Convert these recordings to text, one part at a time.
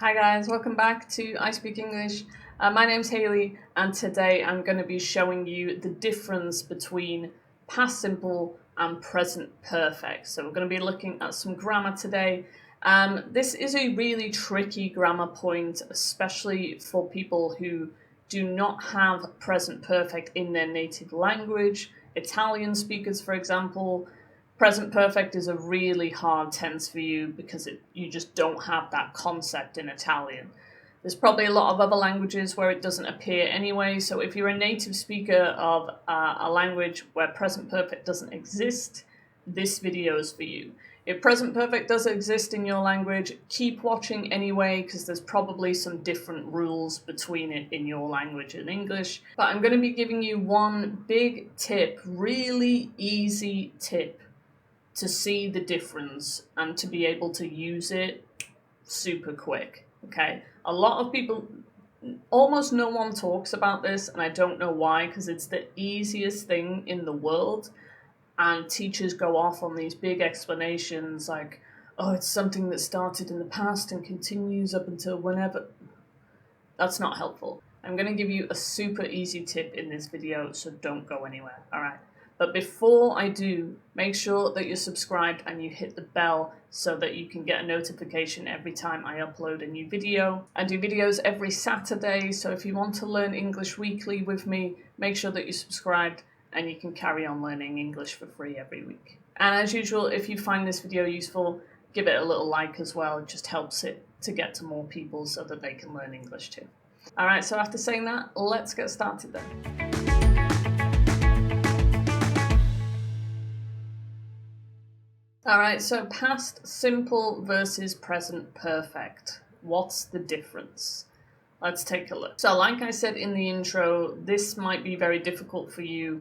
Hi guys, welcome back to I Speak English. My name's Haley and today I'm going to be showing you the difference between past simple and present perfect. So we're going to be looking at some grammar today. This is a really tricky grammar point, especially for people who do not have present perfect in their native language. Italian speakers, for example. Present perfect is a really hard tense for you because you just don't have that concept in Italian. There's probably a lot of other languages where it doesn't appear anyway, so if you're a native speaker of a language where present perfect doesn't exist, this video is for you. If present perfect does exist in your language, keep watching anyway because there's probably some different rules between it in your language and English. But I'm going to be giving you one big tip, really easy tip, to see the difference and to be able to use it super quick, okay? A lot of people, almost no one talks about this, and I don't know why, because it's the easiest thing in the world, and teachers go off on these big explanations like, oh, it's something that started in the past and continues up until whenever. That's not helpful. I'm going to give you a super easy tip in this video, so don't go anywhere, alright? But before I do, make sure that you're subscribed and you hit the bell so that you can get a notification every time I upload a new video. I do videos every Saturday, so if you want to learn English weekly with me, make sure that you're subscribed and you can carry on learning English for free every week. And as usual, if you find this video useful, give it a little like as well. It just helps it to get to more people so that they can learn English too. Alright, so after saying that, let's get started then. Alright, so past simple versus present perfect. What's the difference? Let's take a look. So like I said in the intro, this might be very difficult for you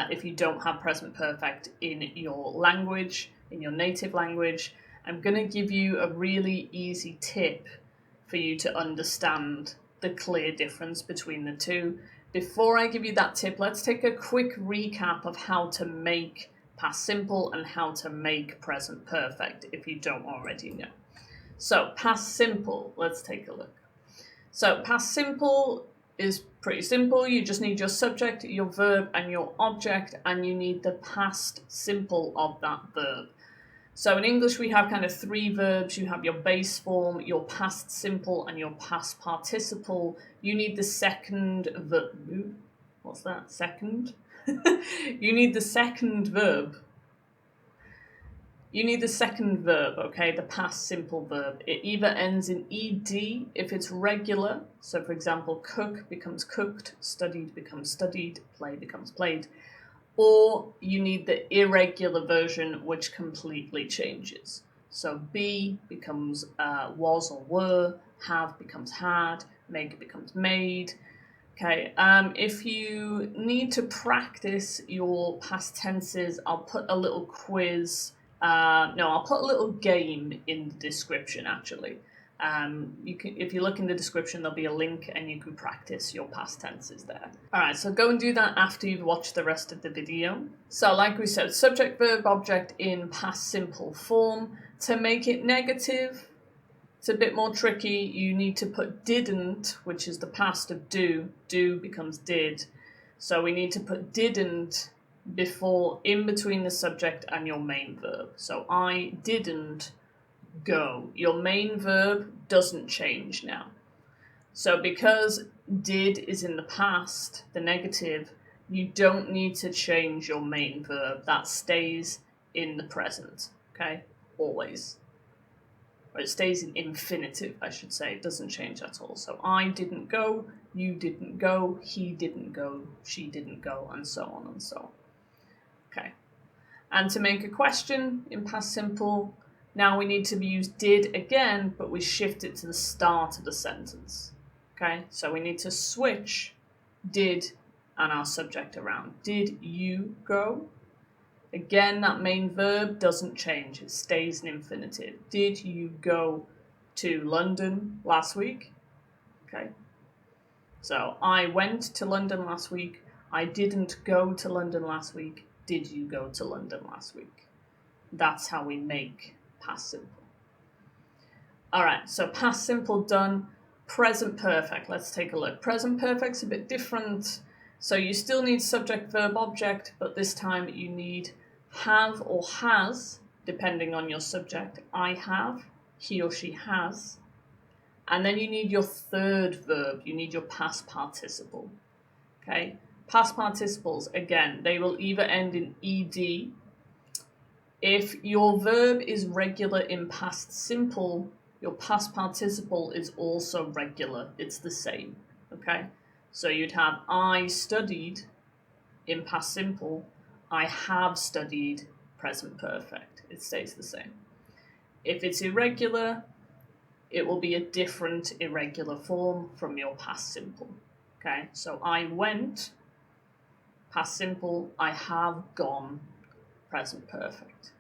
if you don't have present perfect in your language, in your native language. I'm going to give you a really easy tip for you to understand the clear difference between the two. Before I give you that tip, let's take a quick recap of how to make past simple and how to make present perfect if you don't already know. So past simple, let's take a look. So past simple is pretty simple. You just need your subject, your verb, and your object, and you need the past simple of that verb. So in English we have kind of three verbs. You have your base form, your past simple, and your past participle. You need the second verb. What's that? Second? You need the second verb. You need the second verb, okay, the past simple verb. It either ends in ed if it's regular. So for example, cook becomes cooked, studied becomes studied, play becomes played. Or you need the irregular version, which completely changes. So be becomes was or were, have becomes had, make becomes made. Okay, if you need to practice your past tenses, I'll put a little quiz. I'll put a little game in the description, actually. If you look in the description, there'll be a link and you can practice your past tenses there. Alright, so go and do that after you've watched the rest of the video. So like we said, subject, verb, object in past simple form. To make it negative, it's a bit more tricky. You need to put didn't, which is the past of do. Do becomes did. So we need to put didn't in between the subject and your main verb. So I didn't go. Your main verb doesn't change now. So because did is in the past, the negative, you don't need to change your main verb. That stays in the present, okay? Always. Or it stays in infinitive, I should say. It doesn't change at all. So I didn't go, you didn't go, he didn't go, she didn't go, and so on and so on. Okay. And to make a question in past simple, now we need to use did again, but we shift it to the start of the sentence. Okay, so we need to switch did and our subject around. Did you go? Again, that main verb doesn't change. It stays in infinitive. Did you go to London last week? Okay. So I went to London last week. I didn't go to London last week. Did you go to London last week? That's how we make past simple. All right, so past simple done. Present perfect. Let's take a look. Present perfect's a bit different. So you still need subject, verb, object, but this time you need have or has, depending on your subject. I have, he or she has. And then you need your third verb. You need your past participle. Okay? Past participles, again, they will either end in ed. If your verb is regular in past simple, your past participle is also regular. It's the same, okay? So you'd have I studied in past simple. I have studied present perfect. It stays the same. If it's irregular, it will be a different irregular form from your past simple, okay? So I went, past simple. I have gone, present perfect.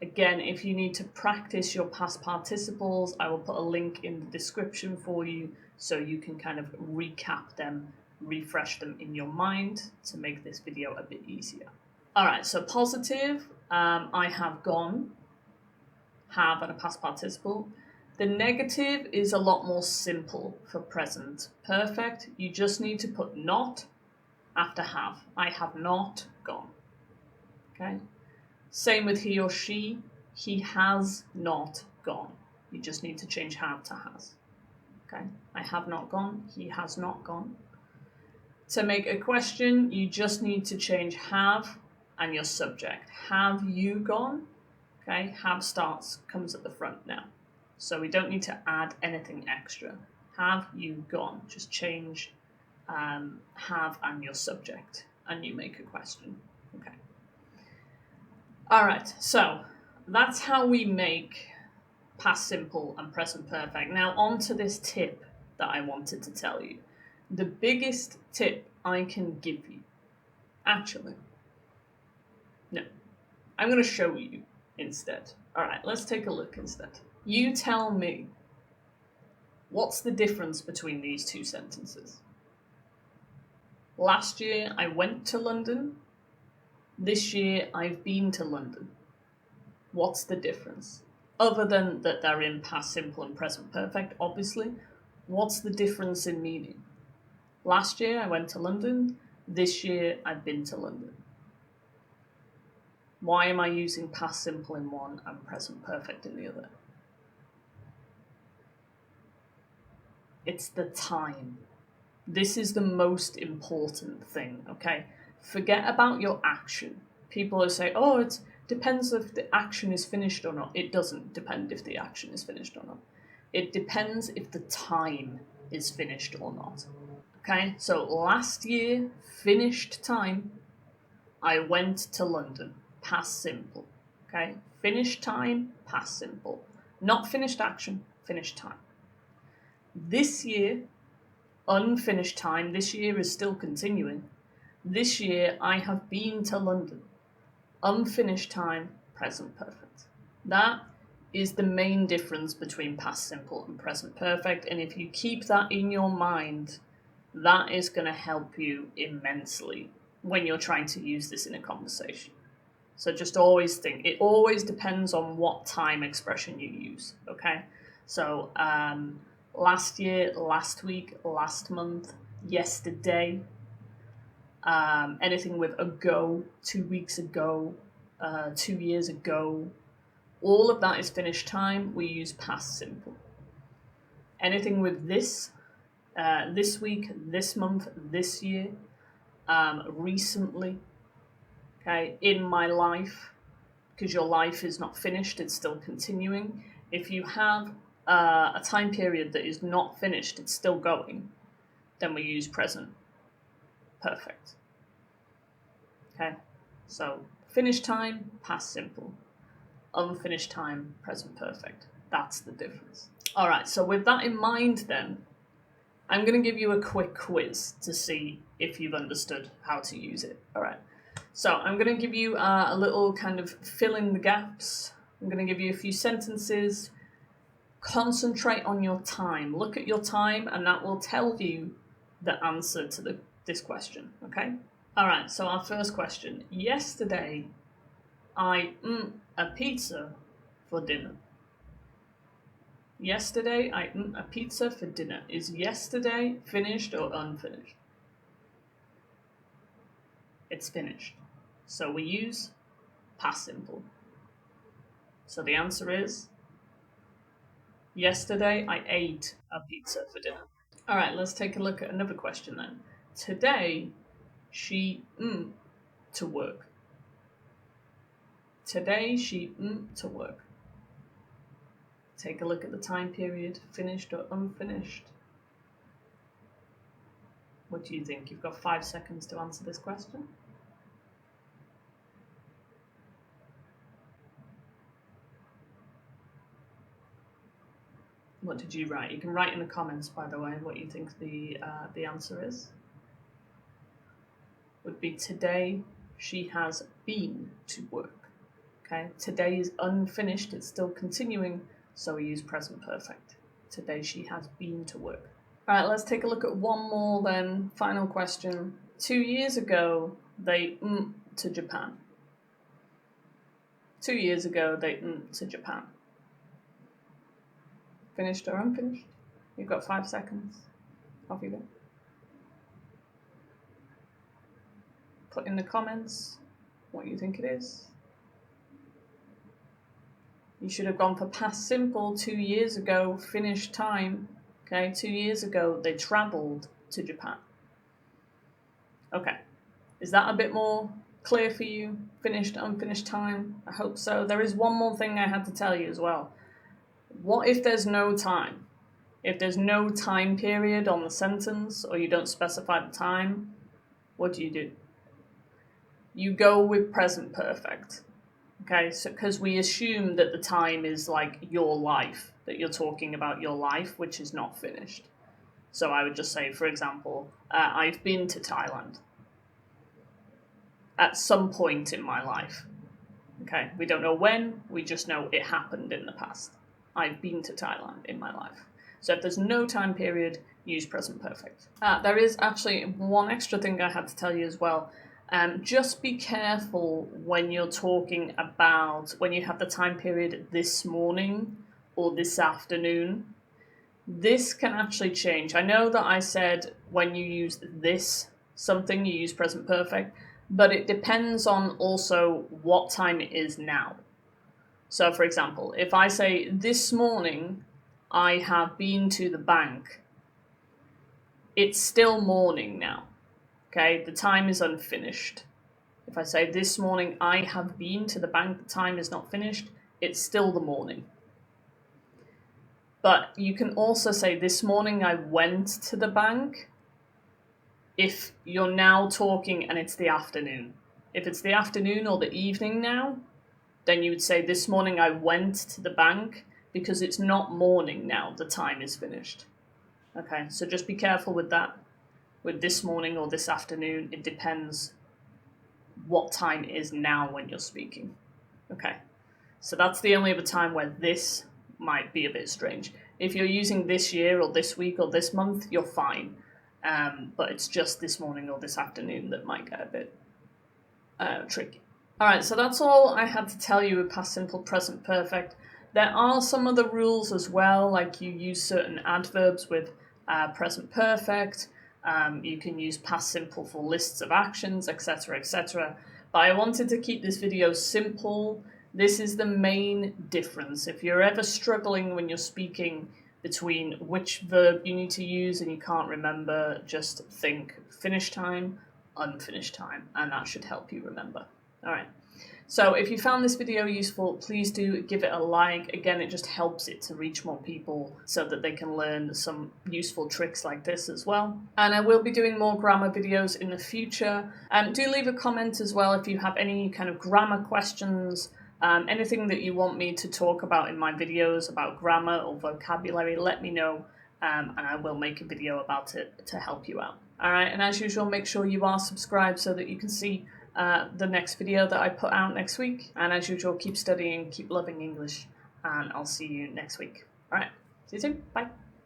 Again, if you need to practice your past participles, I will put a link in the description for you so you can kind of recap them, refresh them in your mind to make this video a bit easier. All right, so positive, I have gone, have and a past participle. The negative is a lot more simple for present perfect. You just need to put not after have. I have not gone, okay? Same with he or she. He has not gone. You just need to change have to has. Okay? I have not gone. He has not gone. To make a question, you just need to change have and your subject. Have you gone? Okay? Have comes at the front now. So we don't need to add anything extra. Have you gone? Just change have and your subject and you make a question. Okay. All right, so that's how we make past simple and present perfect. Now on to this tip that I wanted to tell you. The biggest tip I can give you, actually, no, I'm going to show you instead. All right, let's take a look instead. You tell me, what's the difference between these two sentences? Last year I went to London. This year I've been to London. What's the difference? Other than that they're in past simple and present perfect, obviously. What's the difference in meaning? Last year I went to London. This year I've been to London. Why am I using past simple in one and present perfect in the other? It's the time. This is the most important thing, okay? Forget about your action. People will say, oh, it depends if the action is finished or not. It doesn't depend if the action is finished or not. It depends if the time is finished or not. Okay, so last year, finished time, I went to London. Past simple. Okay, finished time, past simple. Not finished action, finished time. This year, unfinished time, this year is still continuing. This year, I have been to London. Unfinished time, present perfect. That is the main difference between past simple and present perfect. And if you keep that in your mind, that is going to help you immensely when you're trying to use this in a conversation. So just always think, it always depends on what time expression you use, okay? So last year, last week, last month, yesterday, anything with ago, 2 weeks ago, 2 years ago, all of that is finished time. We use past simple. Anything with this week, this month, this year, recently, okay, in my life, because your life is not finished, it's still continuing. If you have a time period that is not finished, it's still going, then we use present perfect. Okay, so finished time, past simple. Unfinished time, present perfect. That's the difference. All right, so with that in mind then, I'm going to give you a quick quiz to see if you've understood how to use it. All right, so I'm going to give you a little kind of fill in the gaps. I'm going to give you a few sentences. Concentrate on your time. Look at your time, and that will tell you the answer to this question, okay? All right, so our first question. Yesterday, I ate a pizza for dinner. Yesterday I ate a pizza for dinner. Is yesterday finished or unfinished? It's finished. So we use past simple. So the answer is yesterday I ate a pizza for dinner. All right, let's take a look at another question then. Today she to work. Today she to work. Take a look at the time period, finished or unfinished. What do you think? You've got 5 seconds to answer this question. What did you write? You can write in the comments, by the way, what you think the answer is. Would be today she has been to work. Okay, today is unfinished, it's still continuing, so we use present perfect. Today she has been to work. All right, let's take a look at one more then. Final question. 2 years ago, they to Japan. 2 years ago, they to Japan. Finished or unfinished? You've got 5 seconds. Off you go. Put in the comments what you think it is. You should have gone for past simple. 2 years ago, finished time. Okay, 2 years ago, they travelled to Japan. Okay, is that a bit more clear for you? Finished, unfinished time? I hope so. There is one more thing I had to tell you as well. What if there's no time? If there's no time period on the sentence, or you don't specify the time, what do? You go with present perfect. Okay, so because we assume that the time is like your life, that you're talking about your life, which is not finished. So I would just say, for example, I've been to Thailand at some point in my life. Okay, we don't know when, we just know it happened in the past. I've been to Thailand in my life. So if there's no time period, use present perfect. There is actually one extra thing I had to tell you as well. Just be careful when you're talking about, when you have the time period this morning or this afternoon. This can actually change. I know that I said when you use this something, you use present perfect, but it depends on also what time it is now. So for example, if I say this morning I have been to the bank, it's still morning now. Okay, the time is unfinished. If I say this morning I have been to the bank, the time is not finished, it's still the morning. But you can also say this morning I went to the bank if you're now talking and it's the afternoon. If it's the afternoon or the evening now, then you would say this morning I went to the bank because it's not morning now, the time is finished. Okay, so just be careful with that. With this morning or this afternoon, it depends what time it is now when you're speaking. Okay, so that's the only other time where this might be a bit strange. If you're using this year or this week or this month, you're fine. But it's just this morning or this afternoon that might get a bit tricky. All right, so that's all I had to tell you with past simple, present perfect. There are some other rules as well, like you use certain adverbs with present perfect. You can use past simple for lists of actions, etc., etc. But I wanted to keep this video simple. This is the main difference. If you're ever struggling when you're speaking between which verb you need to use and you can't remember, just think finished time, unfinished time, and that should help you remember. All right. So if you found this video useful, please do give it a like. Again, it just helps it to reach more people so that they can learn some useful tricks like this as well. And I will be doing more grammar videos in the future. Do leave a comment as well if you have any kind of grammar questions, anything that you want me to talk about in my videos about grammar or vocabulary, let me know, and I will make a video about it to help you out. All right, and as usual, make sure you are subscribed so that you can see the next video that I put out next week. And as usual, keep studying, keep loving English, and I'll see you next week. All right, see you soon. Bye.